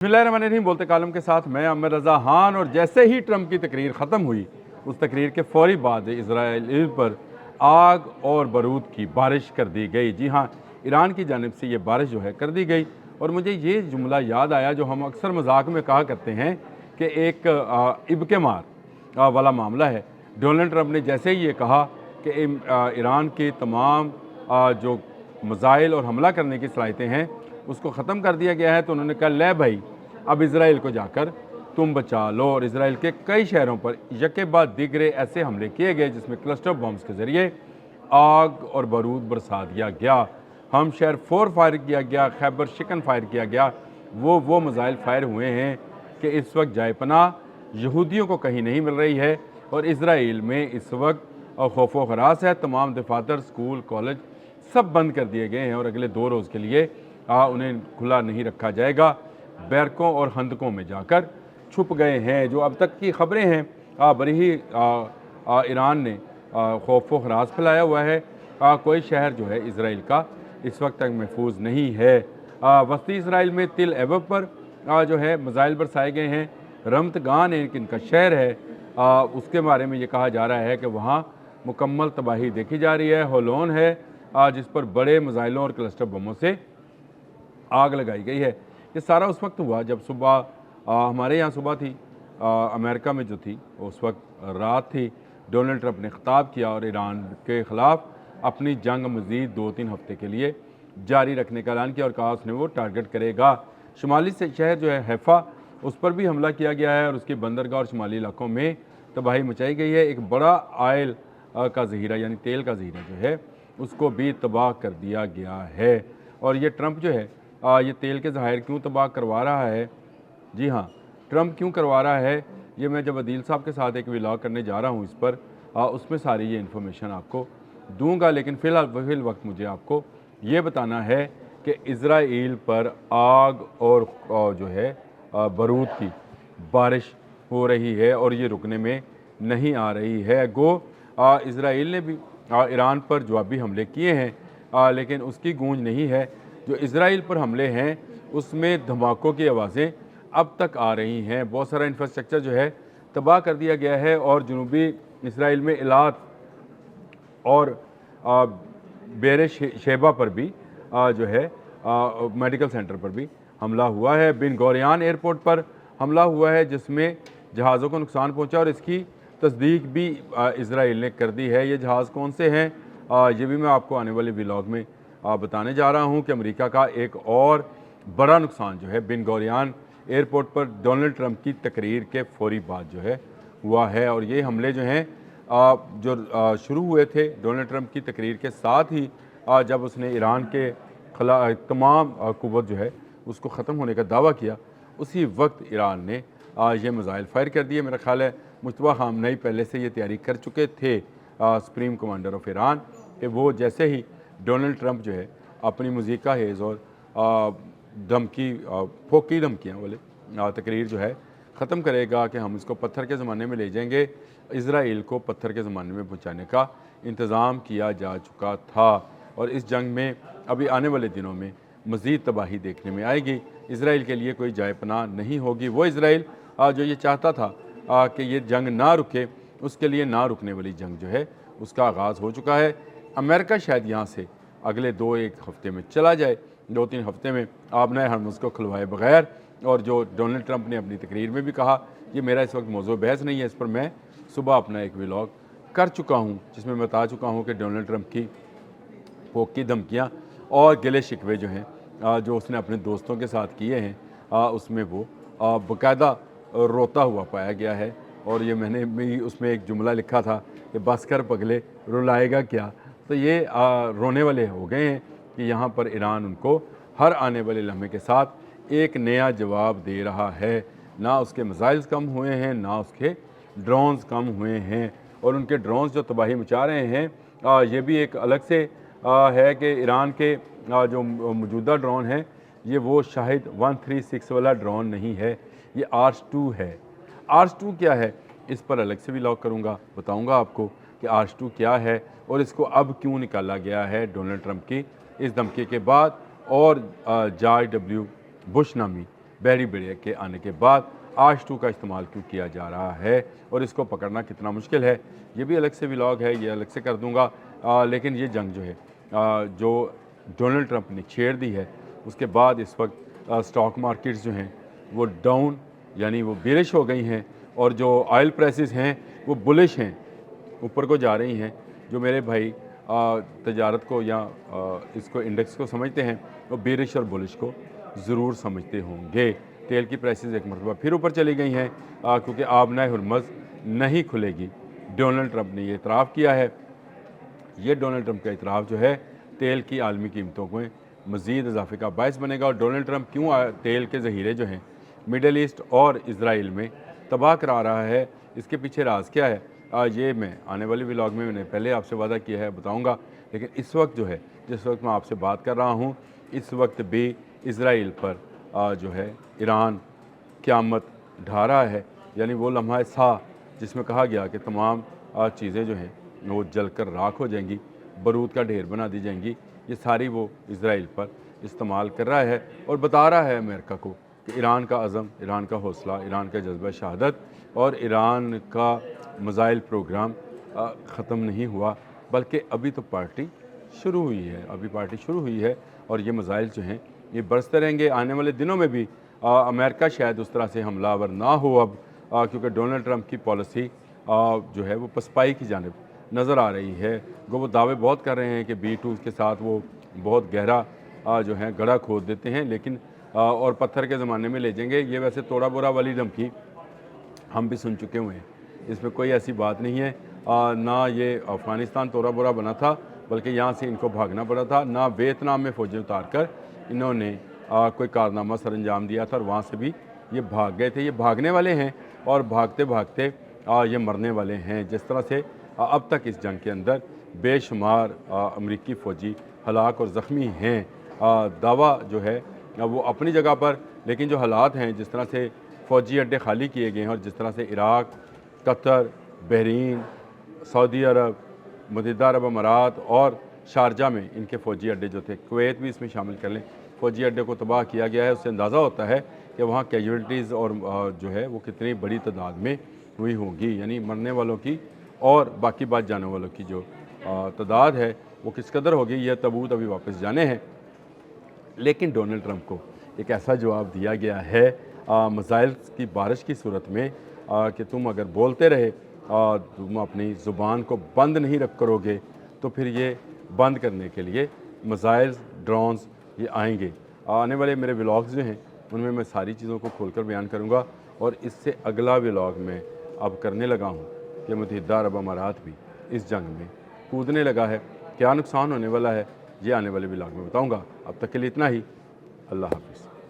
बिस्मिल्लाहिर्रहमानिर्रहीम बोलते कालम के साथ मैं आमिर रज़ा खान। और जैसे ही ट्रंप की तकरीर ख़त्म हुई, उस तकरीर के फ़ौरी बाद इसराइल पर आग और बारूद की बारिश कर दी गई। जी हाँ, ईरान की जानिब से ये बारिश जो है कर दी गई। और मुझे ये जुमला याद आया जो हम अक्सर मजाक में कहा करते हैं कि एक इब्के मार वाला मामला है। डोनाल्ड ट्रंप ने जैसे ही ये कहा कि ईरान के तमाम जो मिसाइल और हमला करने की सलाहियतें हैं उसको ख़त्म कर दिया गया है, तो उन्होंने कहा ले भाई अब इसराइल को जाकर तुम बचा लो। और इसराइल के कई शहरों पर यके बाद दिगरे ऐसे हमले किए गए जिसमें क्लस्टर बॉम्ब्स के ज़रिए आग और बारूद बरसा दिया गया। हम शहर 4 फायर किया गया, खैबर शिकन फायर किया गया। वो मिसाइल फायर हुए हैं कि इस वक्त जायपनाह यहूदियों को कहीं नहीं मिल रही है। और इसराइल में इस वक्त खौफ व खरास है। तमाम दफातर, स्कूल, कॉलेज सब बंद कर दिए गए हैं और अगले 2 रोज़ के लिए उन्हें खुला नहीं रखा जाएगा। बैरकों और खंदकों में जाकर छुप गए हैं। जो अब तक की खबरें हैं बड़ी ही ईरान ने खौफ व खरास फैलाया हुआ है। कोई शहर जो है इसराइल का इस वक्त तक महफूज नहीं है। वस्ती इसराइल में तिल एवब पर जो है मिसाइल बरसाए गए हैं। रमतगान एक इनका शहर है, उसके बारे में ये कहा जा रहा है कि वहाँ मुकम्मल तबाही देखी जा रही है। होलोन है जिस पर बड़े मिसाइलों और क्लस्टर बमों से आग लगाई गई है। ये सारा उस वक्त हुआ जब सुबह हमारे यहाँ सुबह थी, अमेरिका में जो थी उस वक्त रात थी। डोनाल्ड ट्रंप ने ख़िताब किया और ईरान के ख़िलाफ़ अपनी जंग मज़ीद 2-3 हफ्ते के लिए जारी रखने का ऐलान किया और कहा उसने वो टारगेट करेगा। शुमाली से शहर जो है हैफा, उस पर भी हमला किया गया है और उसकी बंदरगाह और शुमाली इलाकों में तबाही मचाई गई है। एक बड़ा आयल का ज़हीरा यानी तेल का ज़हीरा जो है उसको भी तबाह कर दिया गया है। और ये ट्रंप जो है ये तेल के ज़खायर क्यों तबाह करवा रहा है? जी हाँ, ट्रंप क्यों करवा रहा है, ये मैं जब अदील साहब के साथ एक व्लॉग करने जा रहा हूँ इस पर उसमें सारी ये इन्फॉर्मेशन आपको दूंगा। लेकिन फ़िल वक्त मुझे आपको ये बताना है कि इसराइल पर आग और जो है बारूद की बारिश हो रही है और ये रुकने में नहीं आ रही है। गो इसराइल ने भी ईरान पर जवाबी हमले किए हैं, लेकिन उसकी गूंज नहीं है। जो इसराइल पर हमले हैं उसमें धमाकों की आवाज़ें अब तक आ रही हैं। बहुत सारा इंफ्रास्ट्रक्चर जो है तबाह कर दिया गया है। और जनूबी इसराइल में इलात और बेर शेबा पर भी जो है मेडिकल सेंटर पर भी हमला हुआ है। बिन गोरियान एयरपोर्ट पर हमला हुआ है जिसमें जहाज़ों को नुकसान पहुंचा और इसकी तस्दीक भी इसराइल ने कर दी है। ये जहाज़ कौन से हैं ये भी मैं आपको आने वाले व्लॉग में बताने जा रहा हूं कि अमेरिका का एक और बड़ा नुकसान जो है बिन गोरियान एयरपोर्ट पर डोनाल्ड ट्रंप की तकरीर के फ़ौरी बाद जो है हुआ है। और ये हमले जो हैं जो शुरू हुए थे डोनाल्ड ट्रंप की तकरीर के साथ ही जब उसने ईरान के खिलाफ तमाम कुव्वत जो है उसको ख़त्म होने का दावा किया, उसी वक्त ईरान ने ये मिसाइल फायर कर दिए। मेरा ख्याल है मुश्तबा खामनेई पहले से ये तैयारी कर चुके थे, सुप्रीम कमांडर ऑफ ईरान, कि वो जैसे ही डोनाल्ड ट्रंप जो है अपनी मुजीका हेज़ और धमकी फोकी धमकियाँ वाले तकरीर जो है ख़त्म करेगा कि हम इसको पत्थर के ज़माने में ले जाएंगे, इसराइल को पत्थर के ज़माने में पहुँचाने का इंतज़ाम किया जा चुका था। और इस जंग में अभी आने वाले दिनों में मज़ीद तबाही देखने में आएगी। इसराइल के लिए कोई जाए पनाह नहीं होगी। वो इसराइल जो ये चाहता था कि ये जंग ना रुके, उसके लिए ना रुकने वाली जंग जो है उसका आगाज़ हो चुका है। अमेरिका शायद यहाँ से अगले 2-1 हफ्ते में चला जाए, 2-3 हफ्ते में आपने हम उसको खुलवाए बगैर। और जो डोनाल्ड ट्रंप ने अपनी तकरीर में भी कहा, ये मेरा इस वक्त मौजूद बहस नहीं है, इस पर मैं सुबह अपना एक व्लॉग कर चुका हूँ जिसमें मैं बता चुका हूँ कि डोनाल्ड ट्रंप की फोकी धमकियाँ और गिले शिकवे जो हैं जो उसने अपने दोस्तों के साथ किए हैं उसमें वो बाकायदा रोता हुआ पाया गया है। और ये मैंने भी उसमें एक जुमला लिखा था कि बस कर पगले रुलाएगा क्या। तो ये रोने वाले हो गए हैं कि यहाँ पर ईरान उनको हर आने वाले लम्हे के साथ एक नया जवाब दे रहा है। ना उसके मिसाइल्स कम हुए हैं, ना उसके ड्रोन्स कम हुए हैं। और उनके ड्रोन्स जो तबाही मचा रहे हैं ये भी एक अलग से है कि ईरान के जो मौजूदा ड्रोन है ये वो शाहिद 136 वाला ड्रोन नहीं है, ये आर्स-2 है। आर्स-2 क्या है इस पर अलग से भी व्लॉग करूँगा, बताऊँगा आपको कि आर्स-2 क्या है और इसको अब क्यों निकाला गया है डोनाल्ड ट्रंप की इस धमकी के बाद। और जॉर्ज डब्ल्यू बुश नामी बहरी बेड़े के आने के बाद आश 2 का इस्तेमाल क्यों किया जा रहा है और इसको पकड़ना कितना मुश्किल है, ये भी अलग से व्लॉग है, ये अलग से कर दूँगा। लेकिन ये जंग जो है जो डोनाल्ड ट्रंप ने छेड़ दी है, उसके बाद इस वक्त स्टॉक मार्केट्स जो हैं वो डाउन यानी वो बेरिश हो गई हैं और जो ऑयल प्राइसेस हैं वो बुलिश हैं, ऊपर को जा रही हैं। जो मेरे भाई तजारत को या इसको इंडेक्स को समझते हैं वो बेरिश और बुलिश को ज़रूर समझते होंगे। तेल की प्राइसेस एक मरतबा फिर ऊपर चली गई हैं क्योंकि आबनाए हुर्मुज़ नहीं खुलेगी। डोनाल्ड ट्रंप ने ये इतराफ़ किया है। ये डोनाल्ड ट्रंप का इतराफ़ जो है तेल की आलमी कीमतों को मज़ीद इजाफे का बायस बनेगा। और डोनाल्ड ट्रंप क्यों तेल के ज़ख़ीरे जो हैं मिडल ईस्ट और इज़राइल में तबाह करा रहा है, इसके पीछे राज क्या है, ये मैं आने वाली व्लॉग में मैंने पहले आपसे वादा किया है बताऊंगा। लेकिन इस वक्त जो है, जिस वक्त मैं आपसे बात कर रहा हूँ, इस वक्त भी इज़राइल पर जो है ईरान क़यामत ढा रहा है। यानी वो लम्हा सा जिसमें कहा गया कि तमाम चीज़ें जो हैं वो जलकर राख हो जाएंगी, बारूद का ढेर बना दी जाएंगी, ये सारी वो इज़राइल पर इस्तेमाल कर रहा है और बता रहा है अमेरिका को कि ईरान का अज़म, ईरान का हौसला, ईरान का जज्बा शहादत और ईरान का मिसाइल प्रोग्राम ख़त्म नहीं हुआ, बल्कि अभी तो पार्टी शुरू हुई है, अभी पार्टी शुरू हुई है और ये मिसाइल जो हैं ये बरसते रहेंगे। आने वाले दिनों में भी अमेरिका शायद उस तरह से हमलावर ना हो अब, क्योंकि डोनाल्ड ट्रंप की पॉलिसी जो है वो पसपाई की जानिब नज़र आ रही है। वो दावे बहुत कर रहे हैं कि B2 के साथ वो बहुत गहरा जो है गड्ढा खोद देते हैं, लेकिन और पत्थर के ज़माने में ले जाएंगे। ये वैसे तोड़ा बोरा वाली धमकी हम भी सुन चुके हुए हैं, इसमें कोई ऐसी बात नहीं है। ना ये अफ़गानिस्तान तोड़ा बोरा बना था, बल्कि यहाँ से इनको भागना पड़ा था। ना वियतनाम में फ़ौजें उतार कर इन्होंने कोई कारनामा सर अंजाम दिया था और वहाँ से भी ये भाग गए थे। ये भागने वाले हैं और भागते भागते ये मरने वाले हैं। जिस तरह से अब तक इस जंग के अंदर बेशुमार अमरीकी फ़ौजी हलाक और ज़ख्मी हैं। दावा जो है वो अपनी जगह पर, लेकिन जो हालात हैं, जिस तरह से फ़ौजी अड्डे खाली किए गए हैं और जिस तरह से इराक़, कतर, बहरीन, सऊदी अरब, मुत्तहिदा अरब अमारात और शारजा में इनके फ़ौजी अड्डे जो थे, कुवैत भी इसमें शामिल कर लें, फ़ौजी अड्डे को तबाह किया गया है। उससे अंदाज़ा होता है कि वहाँ कैजुअल्टीज़ और जो है वो कितनी बड़ी तादाद में हुई होंगी, यानी मरने वालों की और बाकी बात जाने वालों की जो तादाद है वो किस कदर होगी, यह तबूत अभी वापस जाने हैं। लेकिन डोनाल्ड ट्रंप को एक ऐसा जवाब दिया गया है मिसाइल की बारिश की सूरत में कि तुम अगर बोलते रहे, तुम अपनी ज़ुबान को बंद नहीं रख करोगे, तो फिर ये बंद करने के लिए मिसाइल्स, ड्रोन्स ये आएंगे। आने वाले मेरे व्लॉग्स जो हैं उनमें मैं सारी चीज़ों को खोलकर बयान करूँगा। और इससे अगला व्लॉग मैं अब करने लगा हूँ कि मुत्तहिदा अरब अमारात भी इस जंग में कूदने लगा है। क्या नुकसान होने वाला है ये आने वाले व्लॉग में बताऊँगा। अब तक के लिए इतना ही। अल्लाह हाफ़िज़।